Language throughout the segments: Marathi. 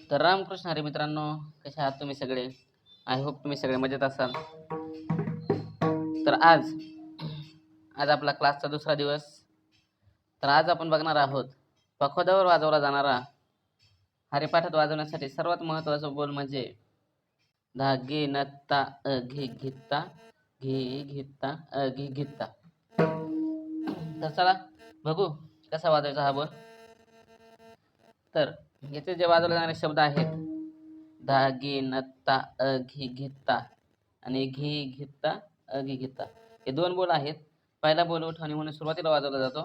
तर रामकृष्ण हरी मित्रांनो, कसे आहात तुम्ही सगळे? आय होप तुम्ही सगळे मजेत असाल. तर आज आपला क्लासचा दुसरा दिवस. तर आज आपण बघणार आहोत पखवाद्यावर वाजवला जाणारा हरिपाठात वाजवण्यासाठी सर्वात महत्त्वाचा बोल म्हणजे धा गे नत्ता घे घित्ता घे घित्ता घे घित्ता. तर चला बघू कसा वाजवायचा हा बोल. तर याचे जे वाजवले जाणारे शब्द आहेत धा गे नत्ता घे घेता आणि घे घेता घे घेता, हे दोन बोल आहेत. पहिला बोल उठवणी म्हणून सुरुवातीला वाजवला जातो,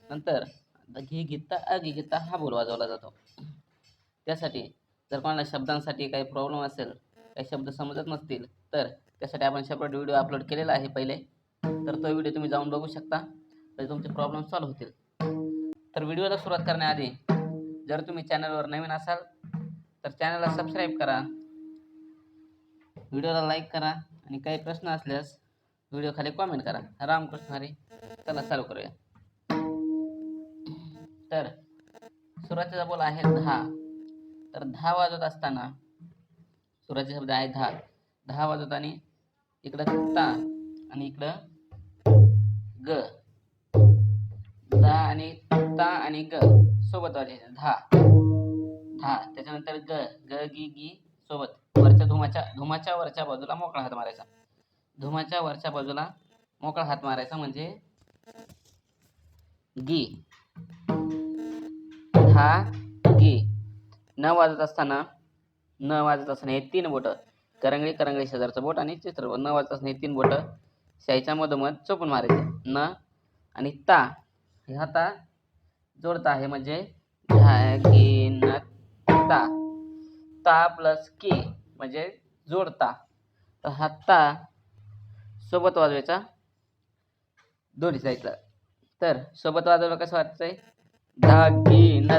नंतर घे घेता घे घेता हा बोल वाजवला जातो. त्यासाठी जर कोणाला शब्दांसाठी काही प्रॉब्लेम असेल, काही शब्द समजत नसतील, तर त्यासाठी आपण सेपरेट व्हिडिओ अपलोड केलेला आहे पहिले. तर तो व्हिडिओ तुम्ही जाऊन बघू शकता, तर तुमचे प्रॉब्लेम सॉल्व्ह होतील. तर व्हिडिओला सुरुवात करण्याआधी जर तुम्ही चॅनलवर नवीन असाल तर चॅनलला सबस्क्राईब करा, व्हिडिओला लाईक करा आणि काही प्रश्न असल्यास व्हिडिओ खाली कॉमेंट करा. रामकृष्ण हरी. चला चालू करूया. तर सुरुवातीचा बोल आहे धा. तर धा वाजवत असताना सुरुवातीचा शब्द आहे धा. धा वाजवताना इकडं ता आणि इकडं ग. धा आणि ता आणि ग सोबत वाजायचं धा धा. त्याच्यानंतर ग ग गी गी सोबत वरच्या धुमाच्या वरच्या बाजूला मोकळा हात मारायचा. धुमाच्या वरच्या बाजूला मोकळा हात मारायचा म्हणजे गी. धा गी. न वाजत असताना हे तीन बोटं करंगळी शेजारचं बोट आणि चित्र न वाजत असताना हे तीन बोटं शाईच्या मधोमध चोपून मारायचे. न आणि ता ह्या ता जोडता आहे म्हणजे धा गे न ता. ता प्लस की म्हणजे जोडता. तर हा ता सोबत वाजवायचा दोन्ही साईडला. तर सोबत वाजवलं कसं वाटतंय? धा गे न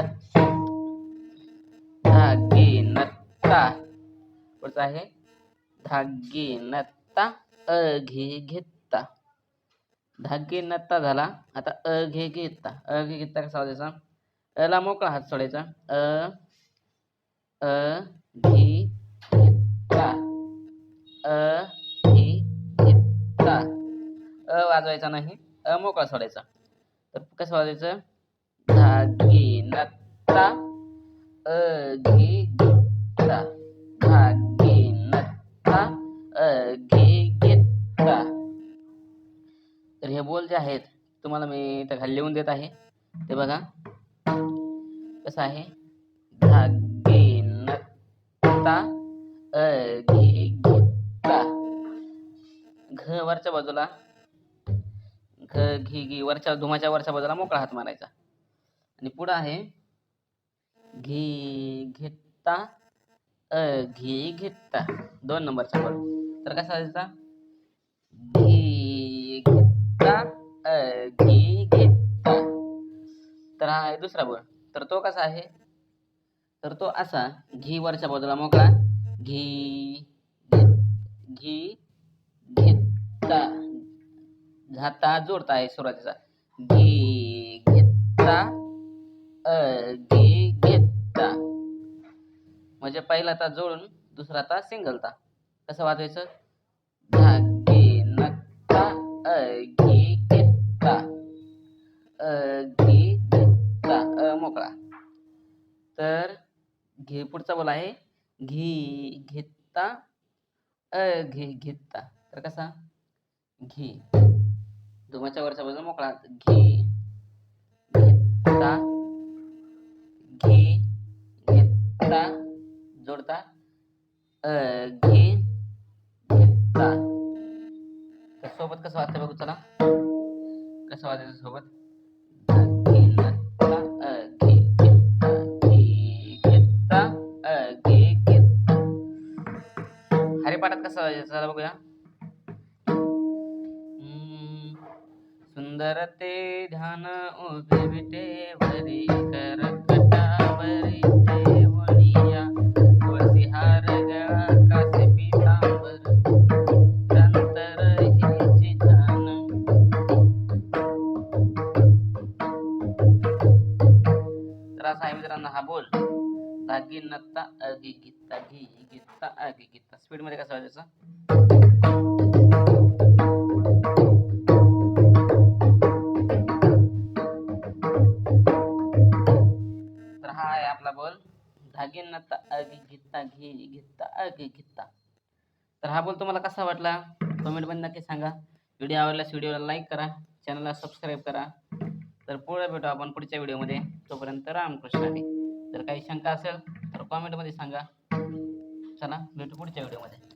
ता. पुढचं आहे धा गे न ता घे घेता. धागे नत्ता झाला. आता घे घेता. घे घेता कसा वाजायचा? ला मोकळा हात सोडायचा. घे घेता. घे घेता. वाजवायचा नाही, मोकळा सोडायचा. तर कसं वाजायचं? धागे नत्ता घे घेता. धागे नत्ता घे घेता. तर हे बोल जे आहेत तुम्हाला मी इथं खाली लिहून देत आहे, ते बघा कसं आहे. धागे नत्ता घे घेता. घ वरच्या बाजूला घ घी घी वरच्या धुमाच्या वरच्या बाजूला मोकळा हात मारायचा. आणि पुढं आहे घे घेता घे घेता, 2 नंबरचा बोल. तर कसा वाजायचा? घे घेता घे घेता. तर हा आहे दुसरा बोल. तर तो कसा आहे? तर तो असा घी वरच्या बाजूला मोकळा घी घी घेता. घाता जोडता आहे सुरुवातीचा घे घेता घे घेता. म्हणजे पहिला ता जोडून दुसरा ता सिंगल ता. कसं वाजवायचं? धागे नत्ता घे घेता घे घेता मोकळा. तर घे पुढचा बोल आहे घे घेता घे घेता. तर कसा? घे धुमाच्या वरच्या बाजूला मोकळा घे घेता घे घेता जोडता घे घेता. तर सोबत कसं वाजतं बघू चला. कसं वाजायचं सोबत? धागे नत्ता घे घेता घे घेता घे घेता. हरिपाठात कसं वाजायचं चला बघूया. सुंदर ते ध्यान उभे विटेवरी करकटावरी देवणिया तुळसी हार गळा कासे पीतांबर नंतर हेचे ध्यान. तर असा आहे मित्रांनो हा बोल. धागी नत्ता अगी गित्ता घी गित्ता अगी गित्ता. स्पीड मध्ये कसं वाजायचं? तर हा आहे आपला बोल धागी नत्ता अगी गित्ता घी गित्ता अगी गित्ता. तर हा बोल तुम्हाला कसा वाटला कमेंट मध्ये नक्की सांगा. व्हिडिओ आवडल्यास व्हिडिओला लाईक करा, चॅनलला सबस्क्राईब करा. तर पुढे भेटू आपण पुढच्या व्हिडिओमध्ये. तोपर्यंत रामकृष्ण हरी. जर काही शंका असेल तर कमेंटमध्ये सांगा. चला भेटू पुढच्या व्हिडिओमध्ये.